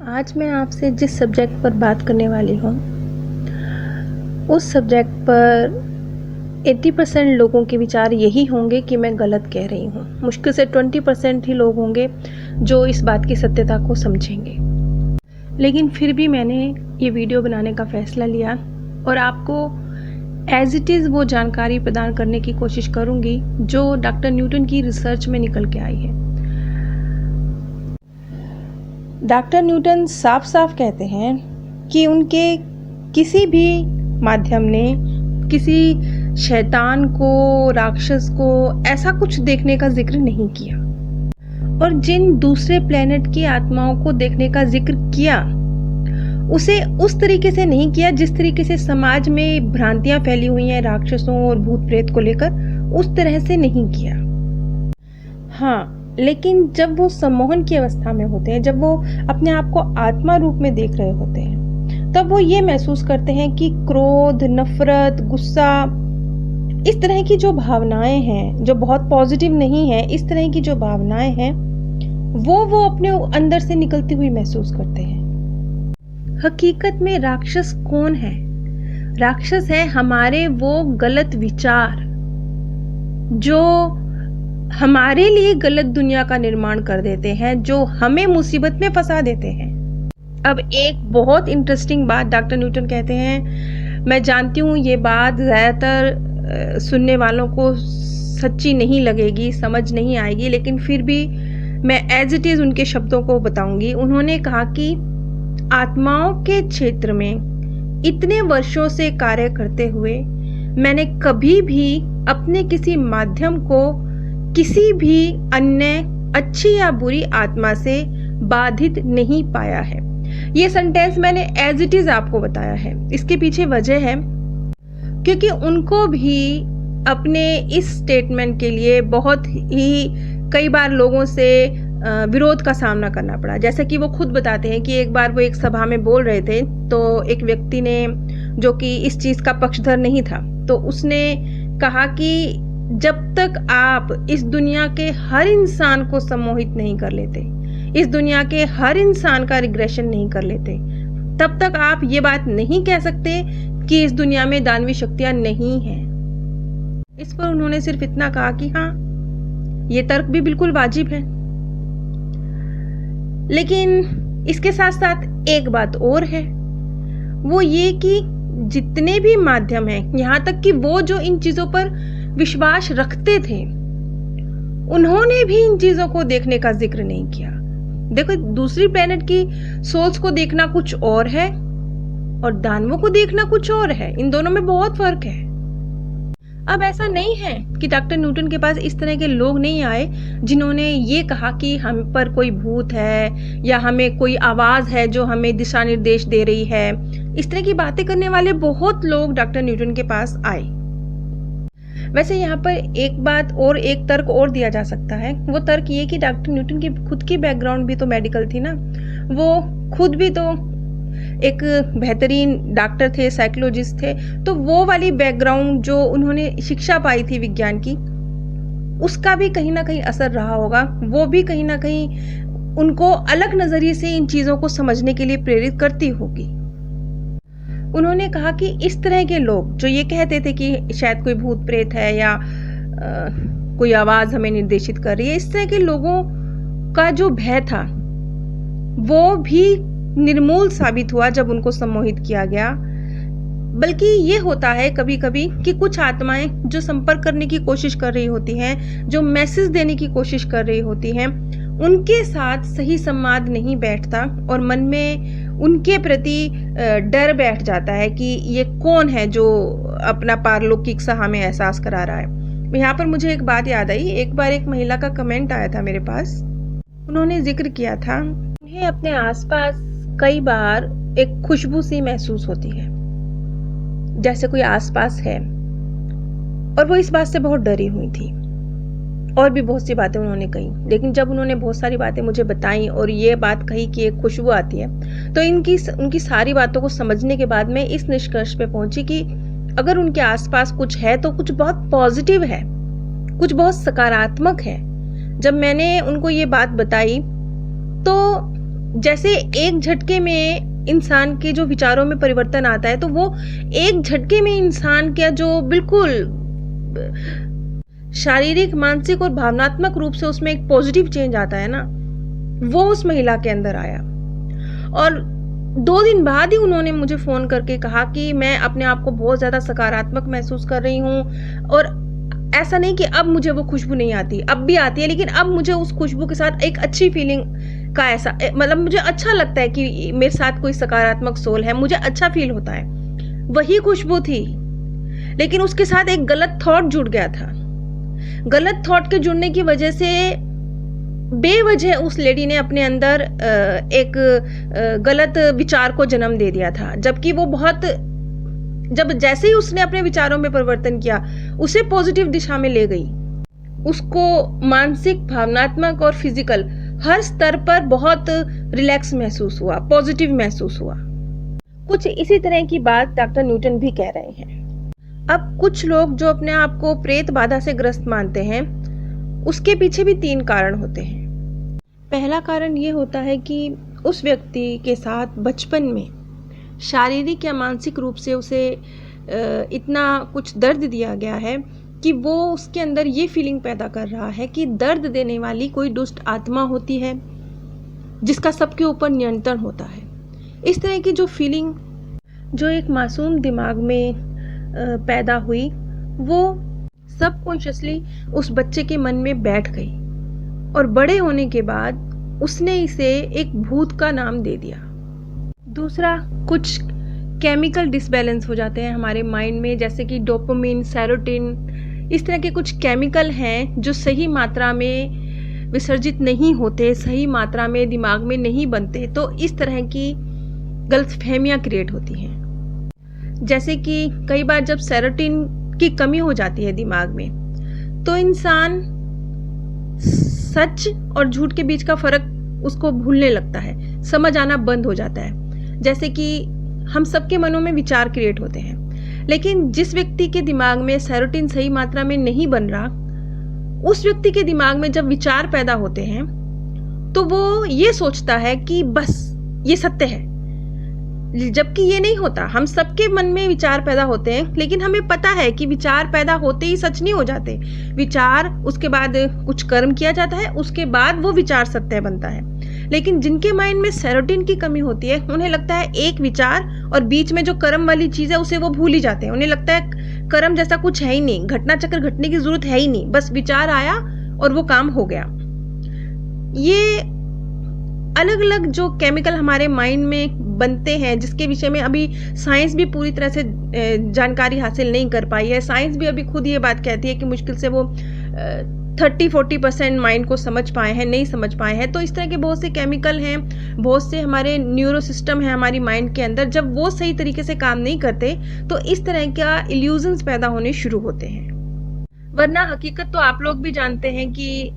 आज मैं आपसे जिस सब्जेक्ट पर बात करने वाली हूँ उस सब्जेक्ट पर 80% लोगों के विचार यही होंगे कि मैं गलत कह रही हूँ। मुश्किल से 20% ही लोग होंगे जो इस बात की सत्यता को समझेंगे। लेकिन फिर भी मैंने ये वीडियो बनाने का फ़ैसला लिया और आपको एज इट इज़ वो जानकारी प्रदान करने की कोशिश करूँगी जो डॉक्टर न्यूटन की रिसर्च में निकल के आई है। डॉक्टर न्यूटन साफ साफ कहते हैं कि उनके किसी भी माध्यम ने किसी शैतान को, राक्षस को ऐसा कुछ देखने का जिक्र नहीं किया और जिन दूसरे प्लेनेट की आत्माओं को देखने का जिक्र किया उसे उस तरीके से नहीं किया जिस तरीके से समाज में भ्रांतियां फैली हुई हैं राक्षसों और भूत प्रेत को लेकर, उस तरह से नहीं किया। हाँ, लेकिन जब वो सम्मोहन की अवस्था में होते हैं, जब वो अपने आप को आत्मा रूप में देख रहे होते हैं, तब वो ये महसूस करते हैं कि क्रोध, नफरत, गुस्सा, इस तरह की जो भावनाएं हैं जो बहुत पॉजिटिव नहीं है, इस तरह की जो भावनाएं हैं वो अपने अंदर से निकलती हुई महसूस करते हैं। हकीकत में राक्षस कौन है? राक्षस है हमारे वो गलत विचार जो हमारे लिए गलत दुनिया का निर्माण कर देते हैं, जो हमें मुसीबत में फंसा देते हैं। अब एक बहुत इंटरेस्टिंग बात डॉक्टर न्यूटन कहते हैं, मैं जानती हूँ ये बात ज़्यादातर सुनने वालों को सच्ची नहीं लगेगी, समझ नहीं आएगी, लेकिन फिर भी मैं एज इट इज़ उनके शब्दों को बताऊंगी। उन्होंने कहा कि आत्माओं के क्षेत्र में इतने वर्षों से कार्य करते हुए मैंने कभी भी अपने किसी माध्यम को किसी भी अन्य अच्छी या बुरी आत्मा से बाधित नहीं पाया है। ये सेंटेंस मैंने एज इट इज आपको बताया है। इसके पीछे वजह है क्योंकि उनको भी अपने इस स्टेटमेंट के लिए बहुत ही कई बार लोगों से विरोध का सामना करना पड़ा। जैसे कि वो खुद बताते हैं कि एक बार वो एक सभा में बोल रहे थे तो एक व्यक्ति ने, जो कि इस चीज़ का पक्षधर नहीं था, तो उसने कहा कि जब तक आप इस दुनिया के हर इंसान को सम्मोहित नहीं कर लेते, इस दुनिया के हर इंसान का रिग्रेशन नहीं कर लेते, तब तक आप ये बात नहीं कह सकते कि इस दुनिया में दानवी शक्तियां नहीं हैं। इस पर उन्होंने सिर्फ इतना कहा कि हाँ, ये तर्क भी बिल्कुल वाजिब है। लेकिन इसके साथ साथ एक बात और है, वो ये कि जितने भी माध्यम हैं, यहाँ तक कि वो जो इन चीजों पर विश्वास रखते थे, उन्होंने भी इन चीजों को देखने का जिक्र नहीं किया। देखो, दूसरी प्लेनेट की सोल्स को देखना कुछ और है और दानवों को देखना कुछ और है। इन दोनों में बहुत फर्क है। अब ऐसा नहीं है कि डॉक्टर न्यूटन के पास इस तरह के लोग नहीं आए जिन्होंने ये कहा कि हम पर कोई भूत है या हमें कोई आवाज है जो हमें दिशा निर्देश दे रही है। इस तरह की बातें करने वाले बहुत लोग डॉक्टर न्यूटन के पास आए। वैसे यहाँ पर एक बात और, एक तर्क और दिया जा सकता है। वो तर्क ये कि डॉक्टर न्यूटन की खुद की बैकग्राउंड भी तो मेडिकल थी ना, वो खुद भी तो एक बेहतरीन डॉक्टर थे, साइकोलॉजिस्ट थे, तो वो वाली बैकग्राउंड जो उन्होंने शिक्षा पाई थी विज्ञान की, उसका भी कहीं ना कहीं असर रहा होगा। वो भी कहीं ना कहीं उनको अलग नजरिए से इन चीजों को समझने के लिए प्रेरित करती होगी। उन्होंने कहा कि इस तरह के लोग जो ये कहते थे कि शायद कोई भूत प्रेत है या कोई आवाज हमें निर्देशित कर रही है, इस तरह के लोगों का जो भय था वो भी निर्मूल साबित हुआ जब उनको सम्मोहित किया गया। बल्कि ये होता है कभी कभी कि कुछ आत्माएं जो संपर्क करने की कोशिश कर रही होती हैं, जो मैसेज देने की कोशिश कर रही होती हैं, उनके साथ सही संवाद नहीं बैठता और मन में उनके प्रति डर बैठ जाता है कि ये कौन है जो अपना पारलौकिक सा हमें एहसास करा रहा है। यहाँ पर मुझे एक बात याद आई। एक बार एक महिला का कमेंट आया था मेरे पास। उन्होंने जिक्र किया था उन्हें अपने आसपास कई बार एक खुशबू सी महसूस होती है, जैसे कोई आसपास है, और वो इस बात से बहुत डरी हुई थी। और भी बहुत सी बातें उन्होंने कही, लेकिन जब उन्होंने बहुत सारी बातें मुझे बताई और ये बात कही कि एक खुशबू आती है, तो उनकी सारी बातों को समझने के बाद मैं इस निष्कर्ष पे पहुंची कि अगर उनके आसपास कुछ है तो कुछ बहुत पॉजिटिव है, कुछ बहुत सकारात्मक है। जब मैंने उनको ये बात बताई तो जैसे एक झटके में इंसान के जो विचारों में परिवर्तन आता है, तो वो एक झटके में इंसान का जो बिल्कुल शारीरिक, मानसिक और भावनात्मक रूप से उसमें एक पॉजिटिव चेंज आता है ना, वो उस महिला के अंदर आया। और 2 दिन बाद ही उन्होंने मुझे फ़ोन करके कहा कि मैं अपने आप को बहुत ज़्यादा सकारात्मक महसूस कर रही हूँ, और ऐसा नहीं कि अब मुझे वो खुशबू नहीं आती, अब भी आती है, लेकिन अब मुझे उस खुशबू के साथ एक अच्छी फीलिंग का ऐसा मतलब मुझे अच्छा लगता है कि मेरे साथ कोई सकारात्मक सोल है, मुझे अच्छा फील होता है। वही खुशबू थी, लेकिन उसके साथ एक गलत थॉट जुड़ गया था। गलत थॉट के जुड़ने की वजह से बेवजह उस लेडी ने अपने अंदर एक गलत विचार को जन्म दे दिया था, जबकि वो जब जैसे ही उसने अपने विचारों में परिवर्तन किया, उसे पॉजिटिव दिशा में ले गई, उसको मानसिक, भावनात्मक और फिजिकल हर स्तर पर बहुत रिलैक्स महसूस हुआ, पॉजिटिव महसूस हुआ। कुछ इसी तरह की बात डॉक्टर न्यूटन भी कह रहे हैं। अब कुछ लोग जो अपने आप को प्रेत बाधा से ग्रस्त मानते हैं, उसके पीछे भी 3 कारण होते हैं। पहला कारण ये होता है कि उस व्यक्ति के साथ बचपन में शारीरिक या मानसिक रूप से उसे इतना कुछ दर्द दिया गया है कि वो उसके अंदर ये फीलिंग पैदा कर रहा है कि दर्द देने वाली कोई दुष्ट आत्मा होती है जिसका सबके ऊपर नियंत्रण होता है। इस तरह की जो फीलिंग जो एक मासूम दिमाग में पैदा हुई, वो सबकॉन्शियसली उस बच्चे के मन में बैठ गई, और बड़े होने के बाद उसने इसे एक भूत का नाम दे दिया। दूसरा, कुछ केमिकल डिसबैलेंस हो जाते हैं हमारे माइंड में, जैसे कि डोपामिन, सेरोटिन, इस तरह के कुछ केमिकल हैं जो सही मात्रा में विसर्जित नहीं होते, सही मात्रा में दिमाग में नहीं बनते, तो इस तरह की गलतफहमियां क्रिएट होती हैं। जैसे कि कई बार जब सेरोटिन की कमी हो जाती है दिमाग में, तो इंसान सच और झूठ के बीच का फर्क उसको भूलने लगता है, समझ आना बंद हो जाता है। जैसे कि हम सबके मनों में विचार क्रिएट होते हैं, लेकिन जिस व्यक्ति के दिमाग में सेरोटिन सही मात्रा में नहीं बन रहा, उस व्यक्ति के दिमाग में जब विचार पैदा होते हैं तो वो ये सोचता है कि बस ये सत्य है, जबकि ये नहीं होता। हम सबके मन में विचार पैदा होते हैं, लेकिन हमें पता है कि विचार पैदा होते ही सच नहीं हो जाते। विचार, उसके बाद कुछ कर्म किया जाता है, उसके बाद वो विचार सत्य बनता है। लेकिन जिनके माइंड में सेरोटिन की कमी होती है, उन्हें लगता है एक विचार और बीच में जो कर्म वाली चीज़ है उसे वो भूल ही जाते हैं। उन्हें लगता है कर्म जैसा कुछ है ही नहीं, घटना चक्र घटने की जरूरत है ही नहीं, बस विचार आया और वो काम हो गया। ये अलग अलग जो केमिकल हमारे माइंड में बनते हैं, जिसके विषय में अभी साइंस भी पूरी तरह से जानकारी हासिल नहीं कर पाई है। साइंस भी अभी खुद ये बात कहती है कि मुश्किल से वो 30-40% माइंड को समझ पाए हैं, नहीं समझ पाए हैं। तो इस तरह के बहुत से केमिकल हैं, बहुत से हमारे न्यूरो सिस्टम है हमारी माइंड के अंदर, जब वो सही तरीके से काम नहीं करते तो इस तरह का इल्यूजन्स पैदा होने शुरू होते हैं। वरना हकीकत तो आप लोग भी जानते हैं कि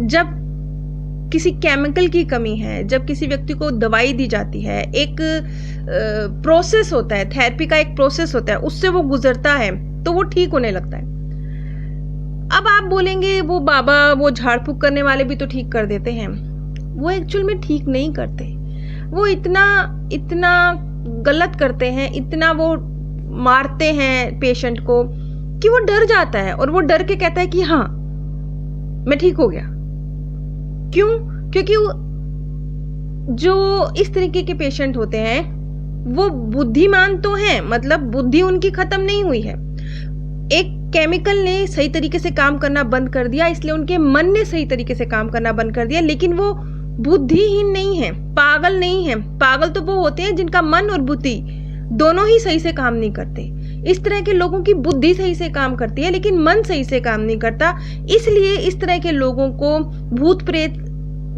जब किसी केमिकल की कमी है, जब किसी व्यक्ति को दवाई दी जाती है, एक प्रोसेस होता है, थेरेपी का एक प्रोसेस होता है, उससे वो गुजरता है तो वो ठीक होने लगता है। अब आप बोलेंगे वो बाबा, वो झाड़ फूक करने वाले भी तो ठीक कर देते हैं। वो एक्चुअल में ठीक नहीं करते, वो इतना गलत करते हैं, इतना वो मारते हैं पेशेंट को कि वो डर जाता है, और वो डर के कहता है कि हाँ मैं ठीक हो गया। क्यों? क्योंकि जो इस तरीके के पेशेंट होते हैं वो बुद्धिमान तो हैं, मतलब बुद्धि उनकी खत्म नहीं हुई है। एक केमिकल ने सही तरीके से काम करना बंद कर दिया, इसलिए उनके मन ने सही तरीके से काम करना बंद कर दिया, लेकिन वो बुद्धिहीन नहीं है, पागल नहीं है। पागल तो वो होते हैं जिनका मन और बुद्धि दोनों ही सही से काम नहीं करते। इस तरह के लोगों की बुद्धि सही से काम करती है, लेकिन मन सही से काम नहीं करता। इसलिए इस तरह के लोगों को भूत प्रेत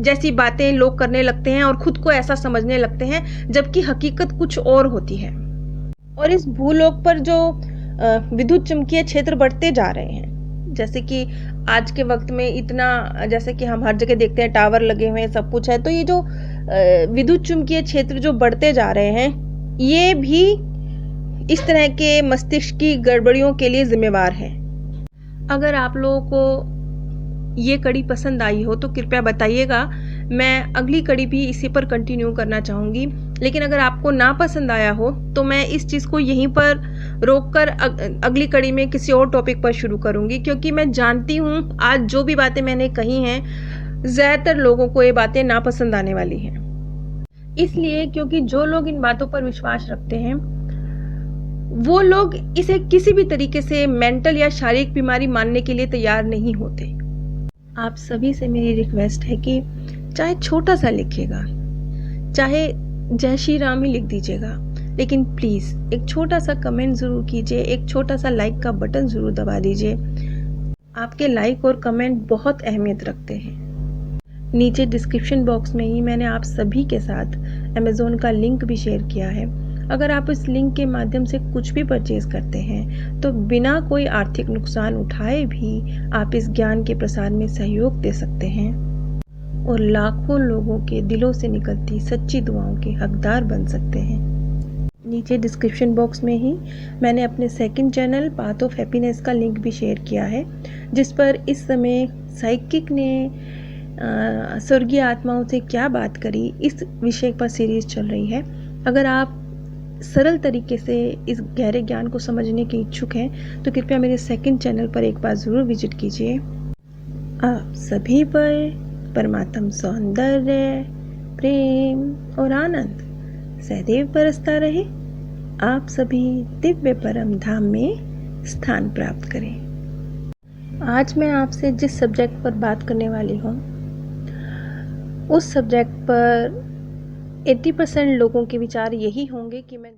जैसी बातें लोग करने लगते हैं और खुद को ऐसा समझने लगते हैं, जबकि हकीकत कुछ और होती है। और इस भूलोक पर जो विद्युत चुंबकीय क्षेत्र बढ़ते जा रहे हैं, जैसे कि आज के वक्त में इतना, जैसे कि हम हर जगह देखते हैं टावर लगे हुए हैं, सब कुछ है, तो ये जो विद्युत चुंबकीय क्षेत्र जो बढ़ते जा रहे हैं, ये भी इस तरह के मस्तिष्क की गड़बड़ियों के लिए जिम्मेवार है। अगर आप लोगों को ये कड़ी पसंद आई हो तो कृपया बताइएगा, मैं अगली कड़ी भी इसी पर कंटिन्यू करना चाहूँगी। लेकिन अगर आपको ना पसंद आया हो तो मैं इस चीज़ को यहीं पर रोककर अगली कड़ी में किसी और टॉपिक पर शुरू करूँगी, क्योंकि मैं जानती हूँ आज जो भी बातें मैंने कही हैं ज़्यादातर लोगों को ये बातें नापसंद आने वाली हैं। इसलिए क्योंकि जो लोग इन बातों पर विश्वास रखते हैं वो लोग इसे किसी भी तरीके से मेंटल या शारीरिक बीमारी मानने के लिए तैयार नहीं होते। आप सभी से मेरी रिक्वेस्ट है कि चाहे छोटा सा लिखिएगा, चाहे जय श्री राम ही लिख दीजिएगा, लेकिन प्लीज़ एक छोटा सा कमेंट ज़रूर कीजिए, एक छोटा सा लाइक का बटन ज़रूर दबा दीजिए। आपके लाइक और कमेंट बहुत अहमियत रखते हैं। नीचे डिस्क्रिप्शन बॉक्स में ही मैंने आप सभी के साथ अमेज़ॉन का लिंक भी शेयर किया है। अगर आप इस लिंक के माध्यम से कुछ भी परचेज़ करते हैं तो बिना कोई आर्थिक नुकसान उठाए भी आप इस ज्ञान के प्रसार में सहयोग दे सकते हैं और लाखों लोगों के दिलों से निकलती सच्ची दुआओं के हकदार बन सकते हैं। नीचे डिस्क्रिप्शन बॉक्स में ही मैंने अपने second channel path of happiness का लिंक भी शेयर किया है, जिस पर इस समय साइकिक ने स्वर्गीय आत्माओं से क्या बात करी इस विषय पर सीरीज चल रही है। अगर आप सरल तरीके से इस गहरे ज्ञान को समझने के इच्छुक हैं तो कृपया मेरे सेकंड चैनल पर एक बार ज़रूर विजिट कीजिए। आप सभी पर परमात्म सौंदर्य, प्रेम और आनंद सदैव बरसता रहे। आप सभी दिव्य परम धाम में स्थान प्राप्त करें। आज मैं आपसे जिस सब्जेक्ट पर बात करने वाली हूँ उस सब्जेक्ट पर 80% लोगों के विचार यही होंगे कि मैं